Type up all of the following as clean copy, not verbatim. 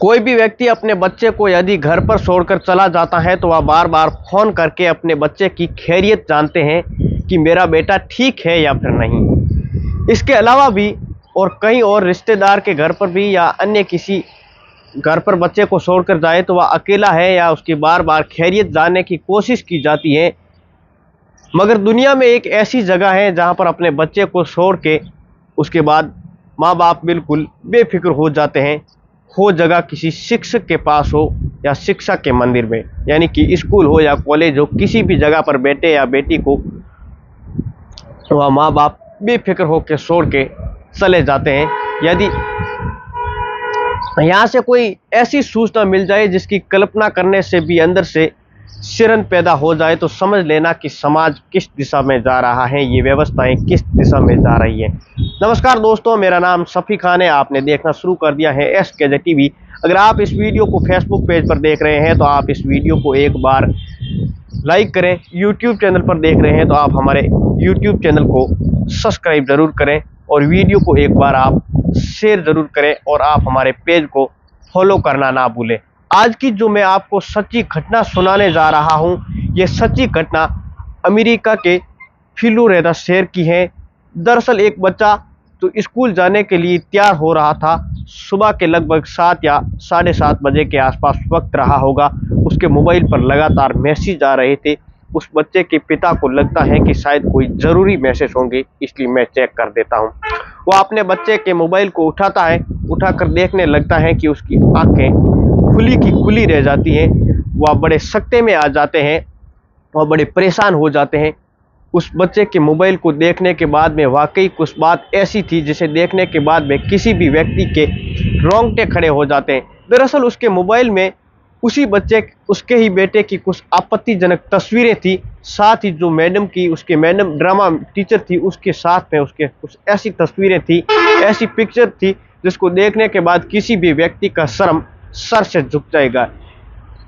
कोई भी व्यक्ति अपने बच्चे को यदि घर पर छोड़कर चला जाता है तो वह बार बार फोन करके अपने बच्चे की खैरियत जानते हैं कि मेरा बेटा ठीक है या फिर नहीं। इसके अलावा भी और कहीं और रिश्तेदार के घर पर भी या अन्य किसी घर पर बच्चे को छोड़कर जाए तो वह अकेला है या उसकी बार बार खैरियत जानने की कोशिश की जाती है। मगर दुनिया में एक ऐसी जगह है जहां पर अपने बच्चे को छोड़ के उसके बाद माँ बाप बिल्कुल बेफिक्र हो जाते हैं। हो जगह किसी शिक्षक के पास हो या शिक्षा के मंदिर में, यानी कि स्कूल हो या कॉलेज हो, किसी भी जगह पर बेटे या बेटी को वह माँ बाप बेफिक्र होकर छोड़ के चले जाते हैं। यदि यहाँ से कोई ऐसी सूचना मिल जाए जिसकी कल्पना करने से भी अंदर से शिरन पैदा हो जाए तो समझ लेना कि समाज किस दिशा में जा रहा है, ये व्यवस्थाएं किस दिशा में जा रही है। नमस्कार दोस्तों, मेरा नाम सफ़ी खान है। आपने देखना शुरू कर दिया है SKJ TV। अगर आप इस वीडियो को फेसबुक पेज पर देख रहे हैं तो आप इस वीडियो को एक बार लाइक करें। यूट्यूब चैनल पर देख रहे हैं तो आप हमारे यूट्यूब चैनल को सब्सक्राइब ज़रूर करें और वीडियो को एक बार आप शेयर ज़रूर करें और आप हमारे पेज को फॉलो करना ना भूलें। आज की जो मैं आपको सच्ची घटना सुनाने जा रहा हूं, ये सच्ची घटना अमेरिका के फ्लोरिडा शहर की है। दरअसल एक बच्चा जो स्कूल जाने के लिए तैयार हो रहा था, सुबह के लगभग 7 या 7:30 बजे के आसपास वक्त रहा होगा। उसके मोबाइल पर लगातार मैसेज आ रहे थे। उस बच्चे के पिता को लगता है कि शायद कोई ज़रूरी मैसेज होंगे, इसलिए मैं चेक कर देता हूँ। वह अपने बच्चे के मोबाइल को उठाता है, उठाकर देखने लगता है कि उसकी आंखें खुली की खुली रह जाती हैं। वह बड़े सकते में आ जाते हैं, वह बड़े परेशान हो जाते हैं। उस बच्चे के मोबाइल को देखने के बाद में वाकई कुछ बात ऐसी थी जिसे देखने के बाद में किसी भी व्यक्ति के रोंगटे खड़े हो जाते हैं। दरअसल उसके मोबाइल में उसी बच्चे, उसके ही बेटे की कुछ आपत्तिजनक तस्वीरें थी। साथ ही जो मैडम की, उसके मैडम ड्रामा टीचर थी, उसके साथ में उसके कुछ ऐसी तस्वीरें थी, ऐसी पिक्चर थी जिसको देखने के बाद किसी भी व्यक्ति का शर्म सर से झुक जाएगा।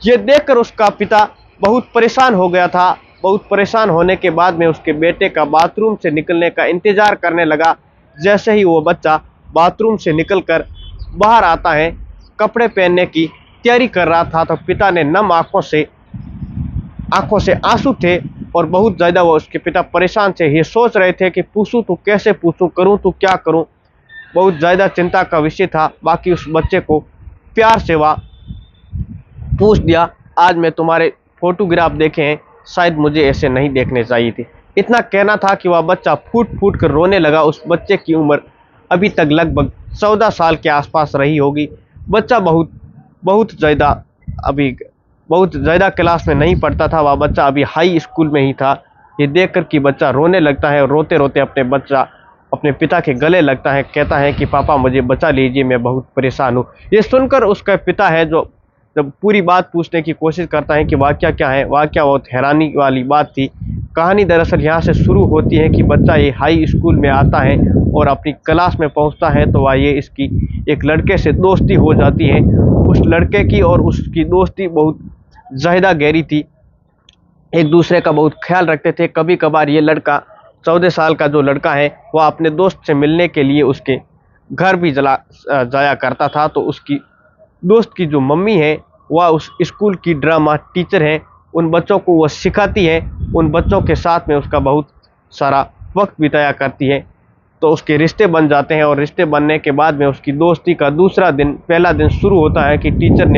ये देखकर उसका पिता बहुत परेशान हो गया था। बहुत परेशान होने के बाद में उसके बेटे का बाथरूम से निकलने का इंतजार करने लगा। जैसे ही वो बच्चा बाथरूम से निकलकर बाहर आता है, कपड़े पहनने की तैयारी कर रहा था, तो पिता ने नम आंखों से आंसू थे और बहुत ज़्यादा वो उसके पिता परेशान थे। ये सोच रहे थे कि पूछूं तो कैसे पूछूं, करूं तो क्या करूं। बहुत ज़्यादा चिंता का विषय था। बाकी उस बच्चे को प्यार से वह पूछ दिया, आज मैं तुम्हारे फोटोग्राफ देखे हैं, शायद मुझे ऐसे नहीं देखने चाहिए थे। इतना कहना था कि वह बच्चा फूट फूट कर रोने लगा। उस बच्चे की उम्र अभी तक लगभग 14 साल के आसपास रही होगी। बच्चा बहुत ज़्यादा क्लास में नहीं पढ़ता था। वह बच्चा अभी हाई स्कूल में ही था। ये देखकर कि बच्चा रोने लगता है और रोते रोते अपने पिता के गले लगता है, कहता है कि पापा मुझे बचा लीजिए, मैं बहुत परेशान हूँ। ये सुनकर उसका पिता है जो जब पूरी बात पूछने की कोशिश करता है कि वाकया क्या है, वाकया बहुत हैरानी वाली बात थी। कहानी दरअसल यहाँ से शुरू होती है कि बच्चा ये हाई स्कूल में आता है और अपनी क्लास में पहुँचता है तो वह ये इसकी एक लड़के से दोस्ती हो जाती है। उस लड़के की और उसकी दोस्ती बहुत ज़्यादा गहरी थी। एक दूसरे का बहुत ख्याल रखते थे। कभी कभार ये लड़का, 14 साल का जो लड़का है, वह अपने दोस्त से मिलने के लिए उसके घर भी जाया करता था। तो उसकी दोस्त की जो मम्मी है वह उस स्कूल की ड्रामा टीचर है। उन बच्चों को वह सिखाती है, उन बच्चों के साथ में उसका बहुत सारा वक्त बिताया करती है। तो उसके रिश्ते बन जाते हैं और रिश्ते बनने के बाद में उसकी दोस्ती का पहला दिन शुरू होता है कि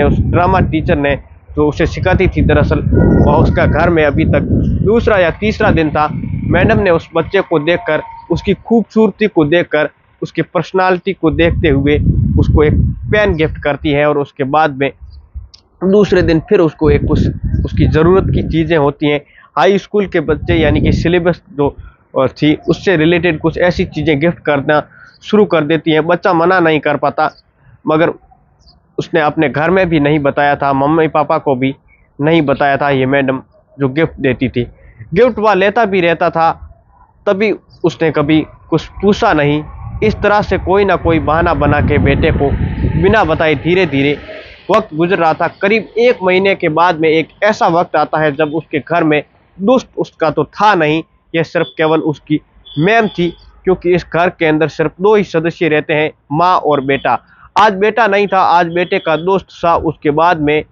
उस ड्रामा टीचर ने जो उसे सिखाती थी, दरअसल वह उसका घर में अभी तक दूसरा या तीसरा दिन था। मैडम ने उस बच्चे को देखकर, उसकी खूबसूरती को देखकर, उसकी पर्सनालिटी को देखते हुए उसको एक पेन गिफ्ट करती है और उसके बाद में दूसरे दिन फिर उसको एक कुछ उसकी ज़रूरत की चीज़ें होती हैं। हाई स्कूल के बच्चे यानी कि सिलेबस जो थी उससे रिलेटेड कुछ ऐसी चीज़ें गिफ्ट करना शुरू कर देती हैं। बच्चा मना नहीं कर पाता, मगर उसने अपने घर में भी नहीं बताया था, मम्मी पापा को भी नहीं बताया था ये मैडम जो गिफ्ट देती थी। गिफ्ट वह लेता भी रहता था, तभी उसने कभी कुछ पूछा नहीं। इस तरह से कोई ना कोई बहाना बना के बेटे को बिना बताए धीरे धीरे वक्त गुजर रहा था। करीब 1 महीने के बाद में एक ऐसा वक्त आता है जब उसके घर में दोस्त उसका तो था नहीं, यह सिर्फ केवल उसकी मैम थी, क्योंकि इस घर के अंदर सिर्फ 2 ही सदस्य रहते हैं, माँ और बेटा। आज बेटा नहीं था, आज बेटे का दोस्त था। उसके बाद में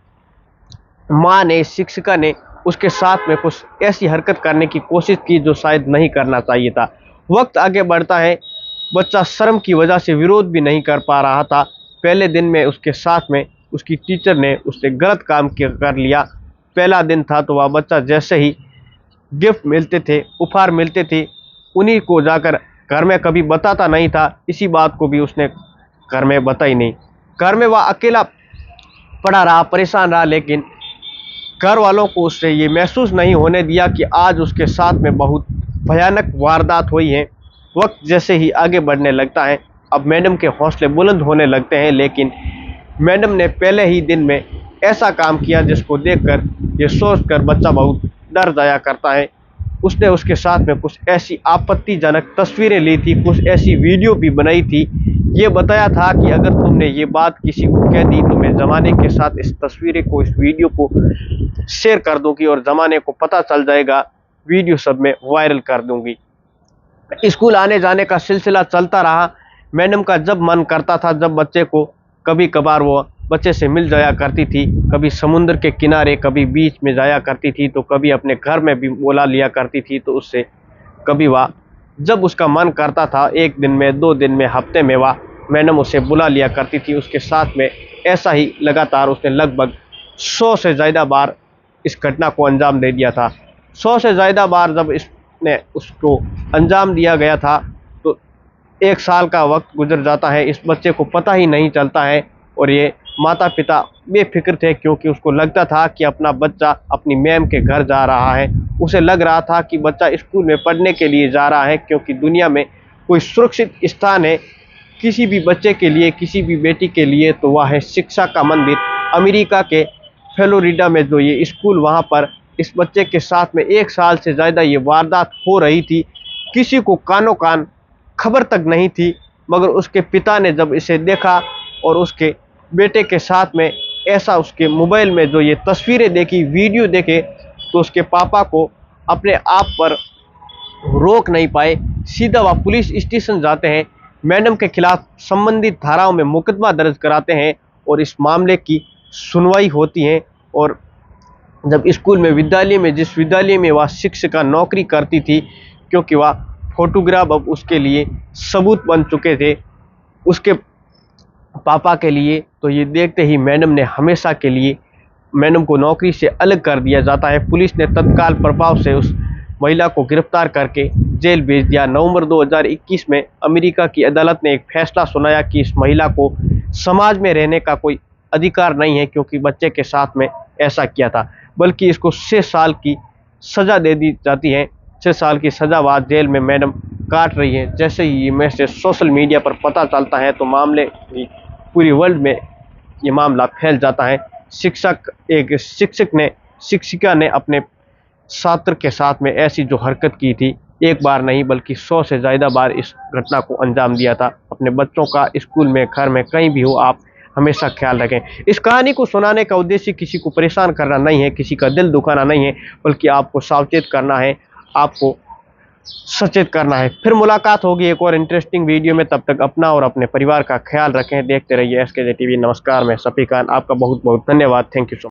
माँ ने, शिक्षिका ने उसके साथ में कुछ ऐसी हरकत करने की कोशिश की जो शायद नहीं करना चाहिए था। वक्त आगे बढ़ता है, बच्चा शर्म की वजह से विरोध भी नहीं कर पा रहा था। पहले दिन में उसके साथ में उसकी टीचर ने उससे गलत काम कर लिया। पहला दिन था तो वह बच्चा जैसे ही गिफ्ट मिलते थे, उपहार मिलते थे, उन्हीं को जाकर घर में कभी बताता नहीं था। इसी बात को भी उसने घर में बताई नहीं। घर में वह अकेला पड़ा रहा, परेशान रहा, लेकिन घर वालों को उससे ये महसूस नहीं होने दिया कि आज उसके साथ में बहुत भयानक वारदात हुई है। वक्त जैसे ही आगे बढ़ने लगता है, अब मैडम के हौसले बुलंद होने लगते हैं, लेकिन मैडम ने पहले ही दिन में ऐसा काम किया जिसको देखकर ये सोचकर बच्चा बहुत डर जाया करता है। उसने उसके साथ में कुछ ऐसी आपत्तिजनक तस्वीरें ली थी, कुछ ऐसी वीडियो भी बनाई थी। ये बताया था कि अगर तुमने ये बात किसी को कह दी तो मैं ज़माने के साथ इस तस्वीरें को, इस वीडियो को शेयर कर दूंगी और ज़माने को पता चल जाएगा, वीडियो सब में वायरल कर दूंगी। स्कूल आने जाने का सिलसिला चलता रहा। मैडम का जब मन करता था, जब बच्चे को कभी कभार वो बच्चे से मिल जाया करती थी, कभी समुद्र के किनारे, कभी बीच में जाया करती थी, तो कभी अपने घर में भी बुला लिया करती थी। तो उससे कभी वह, जब उसका मन करता था, 1 दिन में, 2 दिन में, हफ्ते में, वह मैडम उसे बुला लिया करती थी। उसके साथ में ऐसा ही लगातार उसने लगभग 100 से ज़्यादा बार इस घटना को अंजाम दे दिया था। 100 से ज़्यादा बार जब इसने उसको अंजाम दिया गया था तो 1 साल का वक्त गुजर जाता है, इस बच्चे को पता ही नहीं चलता है। और ये माता पिता बेफिक्र थे, क्योंकि उसको लगता था कि अपना बच्चा अपनी मैम के घर जा रहा है। उसे लग रहा था कि बच्चा स्कूल में पढ़ने के लिए जा रहा है, क्योंकि दुनिया में कोई सुरक्षित स्थान है किसी भी बच्चे के लिए, किसी भी बेटी के लिए, तो वह है शिक्षा का मंदिर। अमेरिका के फ्लोरिडा में जो ये स्कूल, वहाँ पर इस बच्चे के साथ में 1 साल से ज़्यादा ये वारदात हो रही थी। किसी को कानो कान खबर तक नहीं थी, मगर उसके पिता ने जब इसे देखा और उसके बेटे के साथ में ऐसा उसके मोबाइल में जो ये तस्वीरें देखी, वीडियो देखे, तो उसके पापा को अपने आप पर रोक नहीं पाए। सीधा वह पुलिस स्टेशन जाते हैं, मैडम के खिलाफ संबंधित धाराओं में मुकदमा दर्ज कराते हैं और इस मामले की सुनवाई होती है। और जब स्कूल में, विद्यालय में, जिस विद्यालय में वह शिक्षिका नौकरी करती थी, क्योंकि वह फोटोग्राफ अब उसके लिए सबूत बन चुके थे उसके पापा के लिए, तो ये देखते ही मैडम ने हमेशा के लिए, मैडम को नौकरी से अलग कर दिया जाता है। पुलिस ने तत्काल प्रभाव से उस महिला को गिरफ्तार करके जेल भेज दिया। नवंबर 2021 में अमेरिका की अदालत ने एक फैसला सुनाया कि इस महिला को समाज में रहने का कोई अधिकार नहीं है, क्योंकि बच्चे के साथ में ऐसा किया था, बल्कि इसको 6 साल की सज़ा दे दी जाती है। 6 साल की सज़ा बाद जेल में मैडम काट रही है। जैसे ही ये मैसेज सोशल मीडिया पर पता चलता है तो मामले की पूरी वर्ल्ड में ये मामला फैल जाता है। शिक्षिका ने अपने छात्र के साथ में ऐसी जो हरकत की थी, 1 बार नहीं बल्कि 100 से ज़्यादा बार इस घटना को अंजाम दिया था। अपने बच्चों का स्कूल में, घर में, कहीं भी हो, आप हमेशा ख्याल रखें। इस कहानी को सुनाने का उद्देश्य किसी को परेशान करना नहीं है, किसी का दिल दुखाना नहीं है, बल्कि आपको सावचेत करना है, आपको सचेत करना है। फिर मुलाकात होगी एक और इंटरेस्टिंग वीडियो में। तब तक अपना और अपने परिवार का ख्याल रखें। देखते रहिए SKJ टीवी। नमस्कार, मैं शफी खान, आपका बहुत बहुत धन्यवाद। Thank you so much.